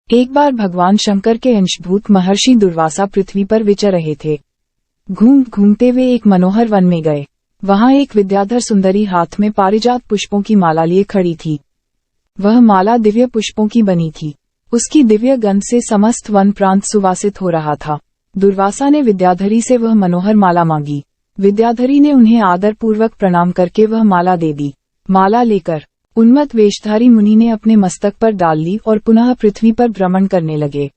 एक बार भगवान शंकर के अंशभूत महर्षि दुर्वासा पृथ्वी पर विचर रहे थे। घूमते वे एक मनोहर वन में गए। वहां एक विद्याधर सुंदरी हाथ में पारिजात पुष्पों की माला लिए खड़ी थी। वह माला दिव्य पुष्पों की बनी थी। उसकी दिव्य गंध से समस्त वन प्रांत सुवासित हो रहा था। दुर्वासा ने विद्याधरी से वह मनोहर माला मांगी। विद्याधरी ने उन्हें आदर पूर्वक प्रणाम करके वह माला दे दी। माला लेकर उन्मत्त वेशधारी मुनि ने अपने मस्तक पर डाल ली और पुनः पृथ्वी पर भ्रमण करने लगे।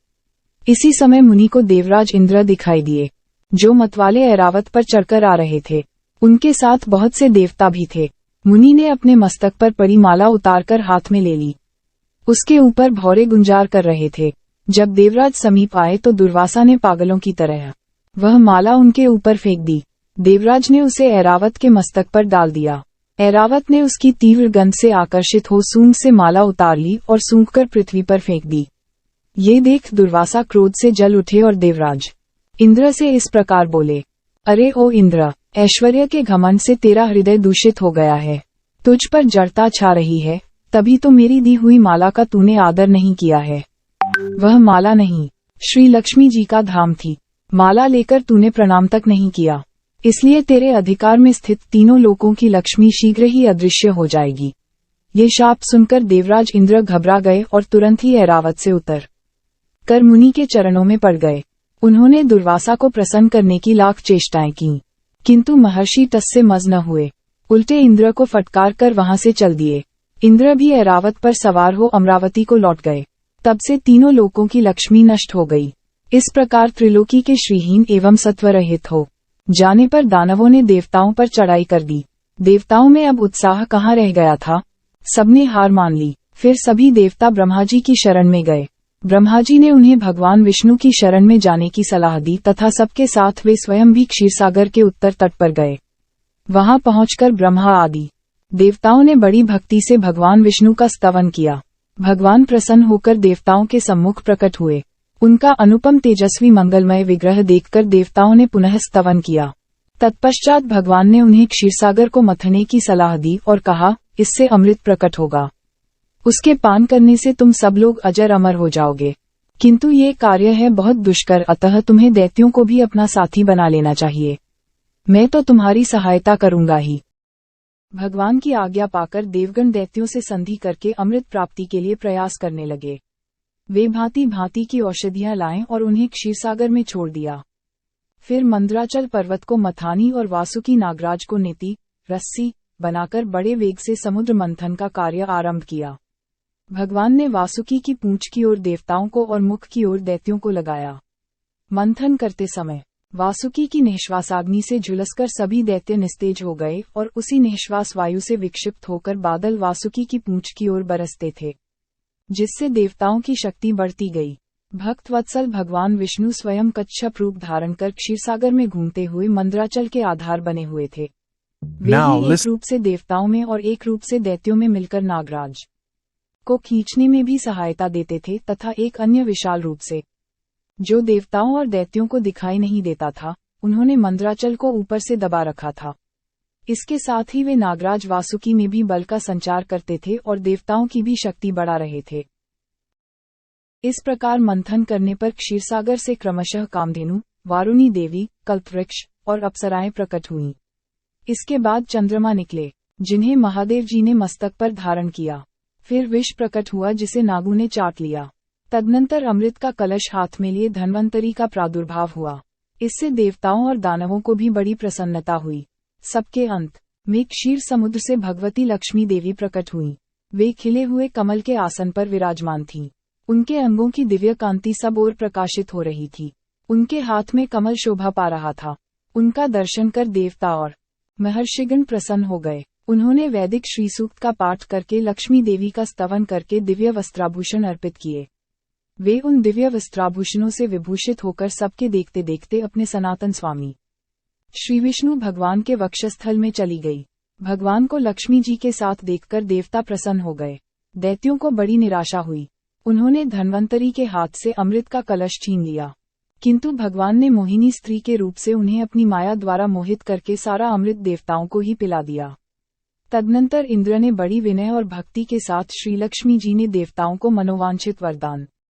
इसी समय मुनि को देवराज इंद्र दिखाई दिए, जो मतवाले ऐरावत पर चढ़कर आ रहे थे। उनके साथ बहुत से देवता भी थे। मुनि ने अपने मस्तक पर पड़ी माला उतारकर हाथ में ले ली। उसके ऊपर भौरे गुंजार कर रहे थे। जब देवराज समीप आए तो दुर्वासा ने पागलों की तरह वह माला उनके ऊपर फेंक दी। देवराज ने उसे ऐरावत के मस्तक पर डाल दिया। ऐरावत ने उसकी तीव्र गंध से आकर्षित हो सूंघ से माला उतार ली और सूंघकर पृथ्वी पर फेंक दी। ये देख दुर्वासा क्रोध से जल उठे और देवराज इंद्र से इस प्रकार बोले, अरे ओ इंद्र, ऐश्वर्य के घमंड से तेरा हृदय दूषित हो गया है। तुझ पर जड़ता छा रही है, तभी तो मेरी दी हुई माला का तूने आदर नहीं किया है। वह माला नहीं, श्री लक्ष्मी जी का धाम थी। माला लेकर तूने प्रणाम तक नहीं किया, इसलिए तेरे अधिकार में स्थित तीनों लोकों की लक्ष्मी शीघ्र ही अदृश्य हो जाएगी। ये शाप सुनकर देवराज इंद्र घबरा गए और तुरंत ही ऐरावत से उतर कर मुनि के चरणों में पड़ गए। उन्होंने दुर्वासा को प्रसन्न करने की लाख चेष्टाएं की, किंतु महर्षि टस से मज न हुए। उल्टे इंद्र को फटकार कर वहां से चल दिए। इंद्र भी ऐरावत पर सवार हो अमरावती को लौट गए। तब से तीनों लोकों की लक्ष्मी नष्ट हो गई। इस प्रकार त्रिलोकी के श्रीहीन एवं सत्वरहित हो जाने पर दानवों ने देवताओं पर चढ़ाई कर दी। देवताओं में अब उत्साह कहाँ रह गया था। सबने हार मान ली। फिर सभी देवता ब्रह्मा जी की शरण में गए। ब्रह्मा जी ने उन्हें भगवान विष्णु की शरण में जाने की सलाह दी तथा सबके साथ वे स्वयं भी क्षीरसागर के उत्तर तट पर गए। वहां पहुंचकर ब्रह्मा आदि देवताओं ने बड़ी भक्ति से भगवान विष्णु का स्तवन किया। भगवान प्रसन्न होकर देवताओं के सम्मुख प्रकट हुए। उनका अनुपम तेजस्वी मंगलमय विग्रह देखकर देवताओं ने पुनः स्तवन किया। तत्पश्चात भगवान ने उन्हें क्षीरसागर को मथने की सलाह दी और कहा, इससे अमृत प्रकट होगा। उसके पान करने से तुम सब लोग अजर अमर हो जाओगे। किंतु ये कार्य है बहुत दुष्कर, अतः तुम्हें दैत्यों को भी अपना साथी बना लेना चाहिए। मैं तो तुम्हारी सहायता करूंगा ही। भगवान की आज्ञा पाकर देवगण दैत्यों से संधि करके अमृत प्राप्ति के लिए प्रयास करने लगे। वे भांति भांति की औषधियां लाएं और उन्हें क्षीरसागर में छोड़ दिया। फिर मंदराचल पर्वत को मथानी और वासुकी नागराज को नेति रस्सी बनाकर बड़े वेग से समुद्र मंथन का कार्य आरंभ किया। भगवान ने वासुकी की पूंछ की ओर देवताओं को और मुख की ओर दैत्यों को लगाया। मंथन करते समय वासुकी की निःश्वासाग्नि से झुलसकर सभी दैत्य निस्तेज हो गए और उसी निःश्वास वायु से विक्षिप्त होकर बादल वासुकी की पूंछ की ओर बरसते थे, जिससे देवताओं की शक्ति बढ़ती गई। भक्त वत्सल भगवान विष्णु स्वयं कच्छप रूप धारण कर क्षीरसागर में घूमते हुए मंदराचल के आधार बने हुए थे। वे एक रूप से देवताओं में और एक रूप से दैत्यों में मिलकर नागराज को खींचने में भी सहायता देते थे तथा एक अन्य विशाल रूप से, जो देवताओं और दैत्यों को दिखाई नहीं देता था, उन्होंने मंदराचल को ऊपर से दबा रखा था। इसके साथ ही वे नागराज वासुकी में भी बल का संचार करते थे और देवताओं की भी शक्ति बढ़ा रहे थे। इस प्रकार मंथन करने पर क्षीरसागर से क्रमशः कामधेनु, वारुणी देवी, कल्पवृक्ष और अप्सराएं प्रकट हुईं। इसके बाद चंद्रमा निकले, जिन्हें महादेव जी ने मस्तक पर धारण किया। फिर विष प्रकट हुआ, जिसे नागों ने चाट लिया। तदनंतर अमृत का कलश हाथ में लिए धन्वंतरी का प्रादुर्भाव हुआ। इससे देवताओं और दानवों को भी बड़ी प्रसन्नता हुई। सबके अंत में क्षीर समुद्र से भगवती लक्ष्मी देवी प्रकट हुईं। वे खिले हुए कमल के आसन पर विराजमान थीं। उनके अंगों की दिव्य कांति सब ओर प्रकाशित हो रही थी। उनके हाथ में कमल शोभा पा रहा था। उनका दर्शन कर देवता और महर्षिगण प्रसन्न हो गए। उन्होंने वैदिक श्री सूक्त का पाठ करके लक्ष्मी देवी का स्तवन करके दिव्य वस्त्राभूषण अर्पित किए। वे उन दिव्य वस्त्राभूषणों से विभूषित होकर सबके देखते देखते अपने सनातन स्वामी श्री विष्णु भगवान के वक्षस्थल में चली गई। भगवान को लक्ष्मी जी के साथ देखकर देवता प्रसन्न हो गए। दैत्यों को बड़ी निराशा हुई। उन्होंने धन्वंतरी के हाथ से अमृत का कलश छीन लिया, किंतु भगवान ने मोहिनी स्त्री के रूप से उन्हें अपनी माया द्वारा मोहित करके सारा अमृत देवताओं को ही पिला दिया। तदनंतर इंद्र ने बड़ी विनय और भक्ति के साथ श्री लक्ष्मी जी ने देवताओं को मनोवांछित वरदान